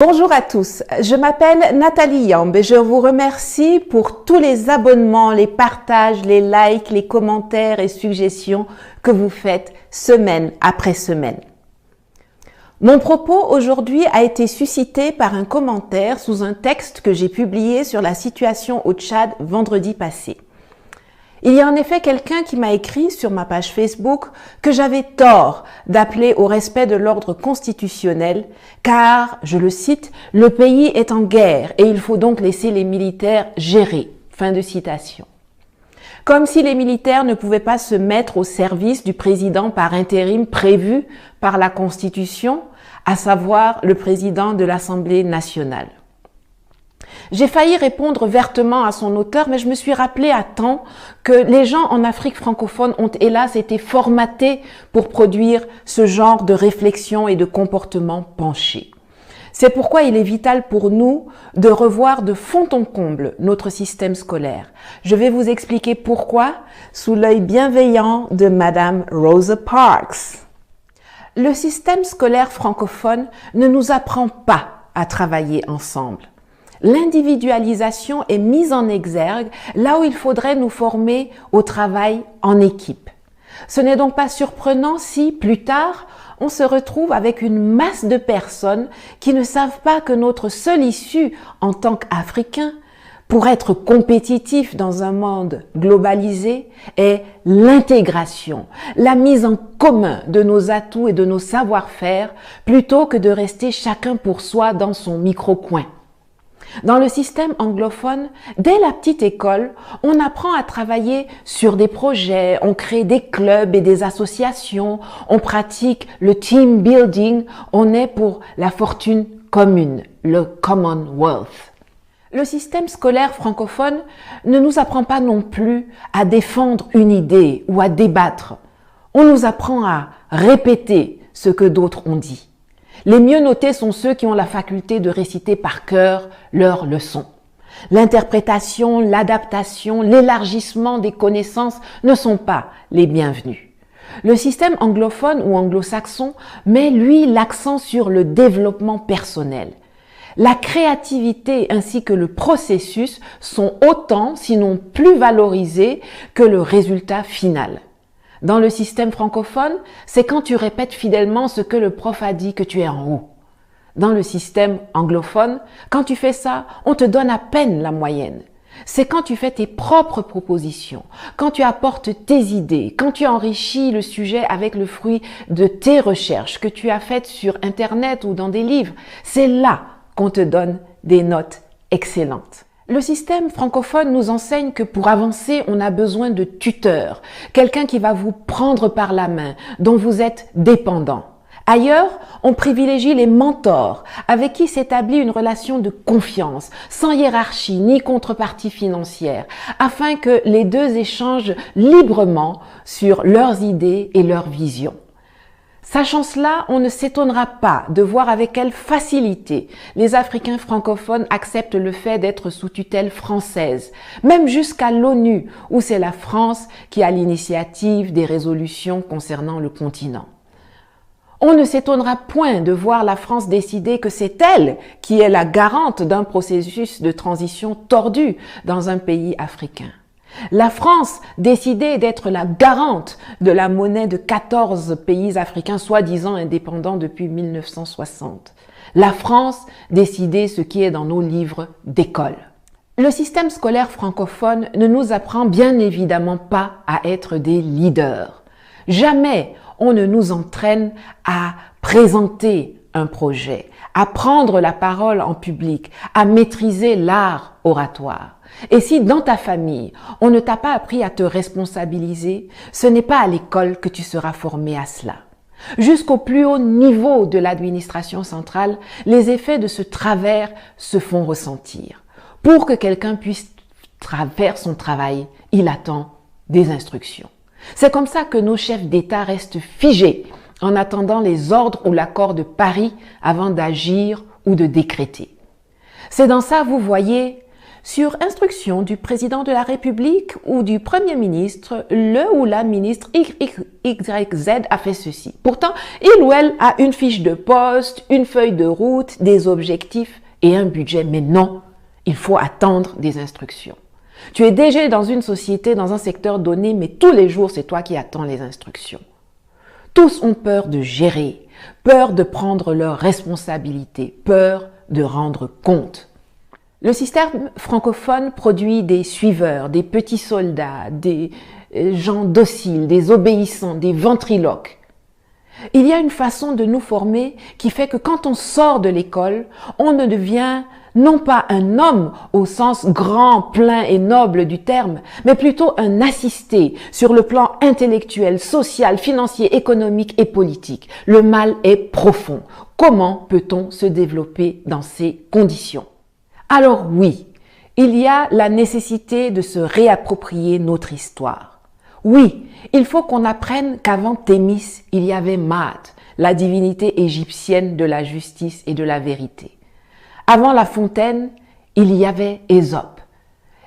Bonjour à tous, je m'appelle Nathalie Yamb et je vous remercie pour tous les abonnements, les partages, les likes, les commentaires et suggestions que vous faites semaine après semaine. Mon propos aujourd'hui a été suscité par un commentaire sous un texte que j'ai publié sur la situation au Tchad vendredi passé. Il y a en effet quelqu'un qui m'a écrit sur ma page Facebook que j'avais tort d'appeler au respect de l'ordre constitutionnel car, je le cite, « le pays est en guerre et il faut donc laisser les militaires gérer ». Fin de citation. Comme si les militaires ne pouvaient pas se mettre au service du président par intérim prévu par la Constitution, à savoir le président de l'Assemblée nationale. J'ai failli répondre vertement à son auteur, mais je me suis rappelé à temps que les gens en Afrique francophone ont hélas été formatés pour produire ce genre de réflexion et de comportement penché. C'est pourquoi il est vital pour nous de revoir de fond en comble notre système scolaire. Je vais vous expliquer pourquoi sous l'œil bienveillant de Madame Rosa Parks. Le système scolaire francophone ne nous apprend pas à travailler ensemble. L'individualisation est mise en exergue là où il faudrait nous former au travail en équipe. Ce n'est donc pas surprenant si, plus tard, on se retrouve avec une masse de personnes qui ne savent pas que notre seule issue en tant qu'Africains, pour être compétitifs dans un monde globalisé, est l'intégration, la mise en commun de nos atouts et de nos savoir-faire, plutôt que de rester chacun pour soi dans son micro-coin. Dans le système anglophone, dès la petite école, on apprend à travailler sur des projets, on crée des clubs et des associations, on pratique le team building, on est pour la fortune commune, le Commonwealth. Le système scolaire francophone ne nous apprend pas non plus à défendre une idée ou à débattre. On nous apprend à répéter ce que d'autres ont dit. Les mieux notés sont ceux qui ont la faculté de réciter par cœur leurs leçons. L'interprétation, l'adaptation, l'élargissement des connaissances ne sont pas les bienvenus. Le système anglophone ou anglo-saxon met, lui, l'accent sur le développement personnel. La créativité ainsi que le processus sont autant, sinon plus valorisés que le résultat final. Dans le système francophone, c'est quand tu répètes fidèlement ce que le prof a dit que tu es en haut. Dans le système anglophone, quand tu fais ça, on te donne à peine la moyenne. C'est quand tu fais tes propres propositions, quand tu apportes tes idées, quand tu enrichis le sujet avec le fruit de tes recherches que tu as faites sur Internet ou dans des livres. C'est là qu'on te donne des notes excellentes. Le système francophone nous enseigne que pour avancer, on a besoin de tuteurs, quelqu'un qui va vous prendre par la main, dont vous êtes dépendant. Ailleurs, on privilégie les mentors, avec qui s'établit une relation de confiance, sans hiérarchie ni contrepartie financière, afin que les deux échangent librement sur leurs idées et leurs visions. Sachant cela, on ne s'étonnera pas de voir avec quelle facilité les Africains francophones acceptent le fait d'être sous tutelle française, même jusqu'à l'ONU, où c'est la France qui a l'initiative des résolutions concernant le continent. On ne s'étonnera point de voir la France décider que c'est elle qui est la garante d'un processus de transition tordu dans un pays africain. La France décidait d'être la garante de la monnaie de 14 pays africains soi-disant indépendants depuis 1960. La France décidait ce qui est dans nos livres d'école. Le système scolaire francophone ne nous apprend bien évidemment pas à être des leaders. Jamais on ne nous entraîne à présenter un projet, à prendre la parole en public, à maîtriser l'art oratoire. Et si dans ta famille, on ne t'a pas appris à te responsabiliser, ce n'est pas à l'école que tu seras formé à cela. Jusqu'au plus haut niveau de l'administration centrale, les effets de ce travers se font ressentir. Pour que quelqu'un puisse faire son travail, il attend des instructions. C'est comme ça que nos chefs d'État restent figés en attendant les ordres ou l'accord de Paris avant d'agir ou de décréter. C'est dans ça, vous voyez, sur instruction du président de la République ou du Premier ministre, le ou la ministre XYZ a fait ceci. Pourtant, il ou elle a une fiche de poste, une feuille de route, des objectifs et un budget. Mais non, il faut attendre des instructions. Tu es déjà dans une société, dans un secteur donné, mais tous les jours, c'est toi qui attends les instructions. Tous ont peur de gérer, peur de prendre leurs responsabilités, peur de rendre compte. Le système francophone produit des suiveurs, des petits soldats, des gens dociles, des obéissants, des ventriloques. Il y a une façon de nous former qui fait que quand on sort de l'école, on ne devient non pas un homme au sens grand, plein et noble du terme, mais plutôt un assisté sur le plan intellectuel, social, financier, économique et politique. Le mal est profond. Comment peut-on se développer dans ces conditions? Alors oui, il y a la nécessité de se réapproprier notre histoire. Oui, il faut qu'on apprenne qu'avant Thémis, il y avait Maat, la divinité égyptienne de la justice et de la vérité. Avant La Fontaine, il y avait Ésope.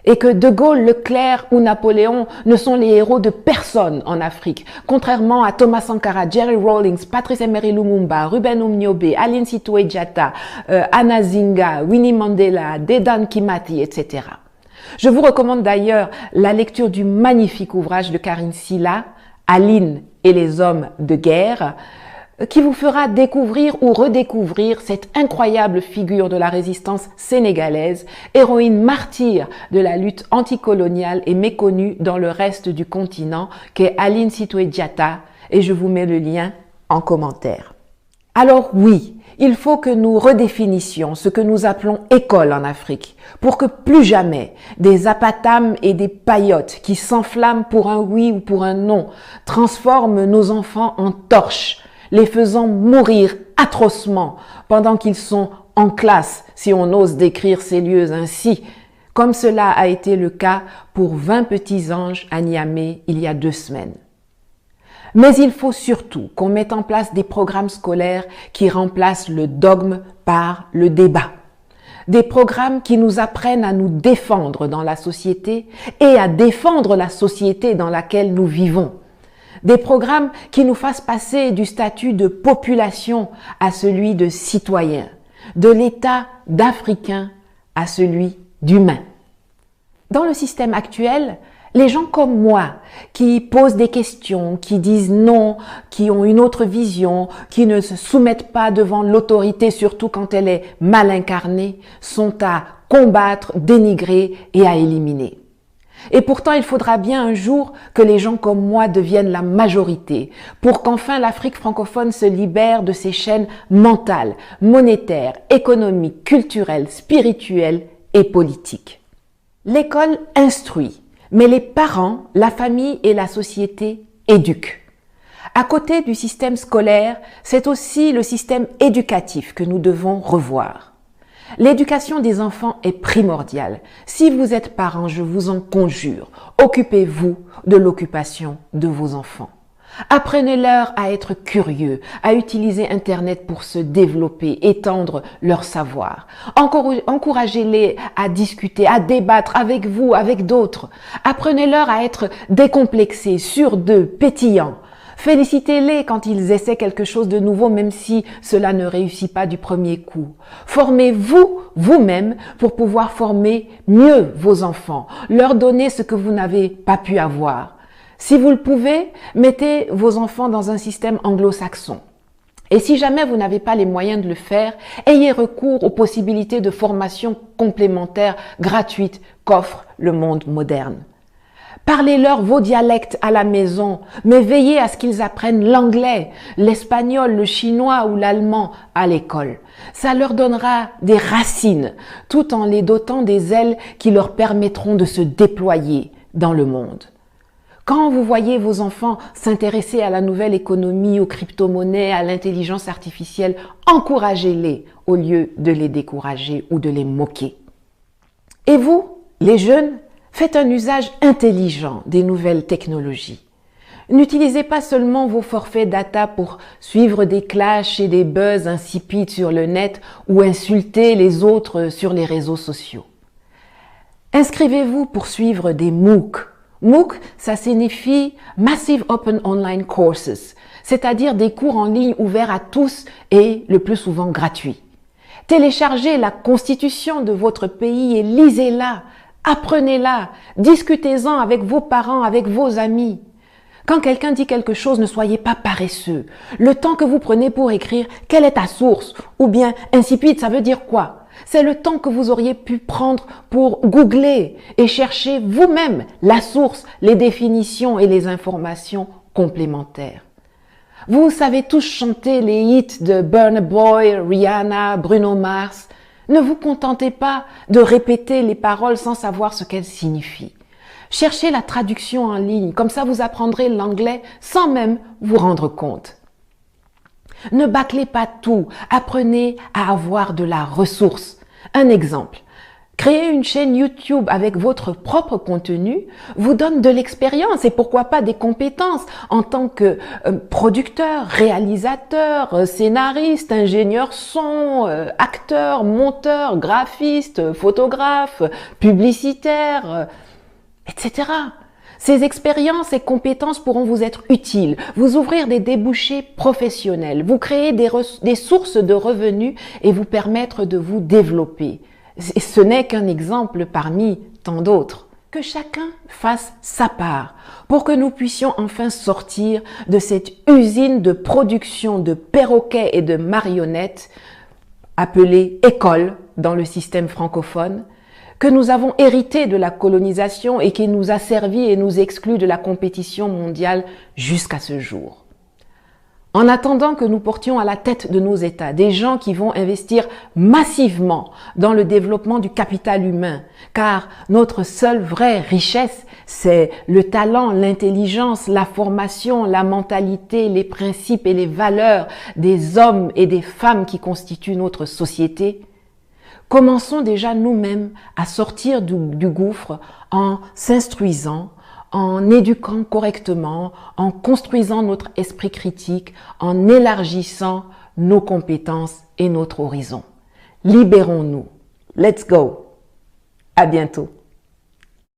Et que De Gaulle, Leclerc ou Napoléon ne sont les héros de personne en Afrique, contrairement à Thomas Sankara, Jerry Rawlings, Patrice Emery Lumumba, Ruben Umniobe, Aline Sitoé Diatta, Anna Zinga, Winnie Mandela, Dedan Kimati, etc. Je vous recommande d'ailleurs la lecture du magnifique ouvrage de Karine Silla, Aline et les hommes de guerre, qui vous fera découvrir ou redécouvrir cette incroyable figure de la résistance sénégalaise, héroïne martyre de la lutte anticoloniale et méconnue dans le reste du continent, qu'est Aline Sitoé Diatta, et je vous mets le lien en commentaire. Alors oui, il faut que nous redéfinissions ce que nous appelons école en Afrique, pour que plus jamais des apatames et des paillotes qui s'enflamment pour un oui ou pour un non transforment nos enfants en torches, les faisant mourir atrocement pendant qu'ils sont en classe, si on ose décrire ces lieux ainsi, comme cela a été le cas pour 20 petits anges à Niamey il y a 2 semaines. Mais il faut surtout qu'on mette en place des programmes scolaires qui remplacent le dogme par le débat. Des programmes qui nous apprennent à nous défendre dans la société et à défendre la société dans laquelle nous vivons. Des programmes qui nous fassent passer du statut de population à celui de citoyen, de l'état d'Africain à celui d'humain. Dans le système actuel, les gens comme moi, qui posent des questions, qui disent non, qui ont une autre vision, qui ne se soumettent pas devant l'autorité, surtout quand elle est mal incarnée, sont à combattre, dénigrer et à éliminer. Et pourtant, il faudra bien un jour que les gens comme moi deviennent la majorité pour qu'enfin l'Afrique francophone se libère de ses chaînes mentales, monétaires, économiques, culturelles, spirituelles et politiques. L'école instruit, mais les parents, la famille et la société éduquent. À côté du système scolaire, c'est aussi le système éducatif que nous devons revoir. L'éducation des enfants est primordiale. Si vous êtes parents, je vous en conjure, occupez-vous de l'occupation de vos enfants. Apprenez-leur à être curieux, à utiliser Internet pour se développer, étendre leur savoir. Encouragez-les à discuter, à débattre avec vous, avec d'autres. Apprenez-leur à être décomplexés, sûrs d'eux, pétillants. Félicitez-les quand ils essaient quelque chose de nouveau, même si cela ne réussit pas du premier coup. Formez-vous vous-même pour pouvoir former mieux vos enfants, leur donner ce que vous n'avez pas pu avoir. Si vous le pouvez, mettez vos enfants dans un système anglo-saxon. Et si jamais vous n'avez pas les moyens de le faire, ayez recours aux possibilités de formation complémentaires gratuites qu'offre le monde moderne. Parlez-leur vos dialectes à la maison, mais veillez à ce qu'ils apprennent l'anglais, l'espagnol, le chinois ou l'allemand à l'école. Ça leur donnera des racines, tout en les dotant des ailes qui leur permettront de se déployer dans le monde. Quand vous voyez vos enfants s'intéresser à la nouvelle économie, aux crypto-monnaies, à l'intelligence artificielle, encouragez-les au lieu de les décourager ou de les moquer. Et vous, les jeunes, faites un usage intelligent des nouvelles technologies. N'utilisez pas seulement vos forfaits data pour suivre des clashs et des buzz insipides sur le net ou insulter les autres sur les réseaux sociaux. Inscrivez-vous pour suivre des MOOC. MOOC, ça signifie Massive Open Online Courses, c'est-à-dire des cours en ligne ouverts à tous et le plus souvent gratuits. Téléchargez la constitution de votre pays et lisez-la, apprenez-la, discutez-en avec vos parents, avec vos amis. Quand quelqu'un dit quelque chose, ne soyez pas paresseux. Le temps que vous prenez pour écrire « Quelle est ta source ?» ou bien « Insipide, ça veut dire quoi ?» C'est le temps que vous auriez pu prendre pour googler et chercher vous-même la source, les définitions et les informations complémentaires. Vous savez tous chanter les hits de Burna Boy, Rihanna, Bruno Mars. Ne vous contentez pas de répéter les paroles sans savoir ce qu'elles signifient. Cherchez la traduction en ligne, comme ça vous apprendrez l'anglais sans même vous rendre compte. Ne bâclez pas tout, apprenez à avoir de la ressource. Un exemple, créer une chaîne YouTube avec votre propre contenu vous donne de l'expérience et pourquoi pas des compétences en tant que producteur, réalisateur, scénariste, ingénieur son, acteur, monteur, graphiste, photographe, publicitaire, etc. Ces expériences et compétences pourront vous être utiles, vous ouvrir des débouchés professionnels, vous créer des sources de revenus et vous permettre de vous développer. Ce n'est qu'un exemple parmi tant d'autres. Que chacun fasse sa part pour que nous puissions enfin sortir de cette usine de production de perroquets et de marionnettes appelée école dans le système francophone, que nous avons hérité de la colonisation et qui nous a servi et nous exclut de la compétition mondiale jusqu'à ce jour. En attendant que nous portions à la tête de nos États des gens qui vont investir massivement dans le développement du capital humain, car notre seule vraie richesse, c'est le talent, l'intelligence, la formation, la mentalité, les principes et les valeurs des hommes et des femmes qui constituent notre société. Commençons déjà nous-mêmes à sortir du gouffre en s'instruisant, en éduquant correctement, en construisant notre esprit critique, en élargissant nos compétences et notre horizon. Libérons-nous. Let's go. À bientôt.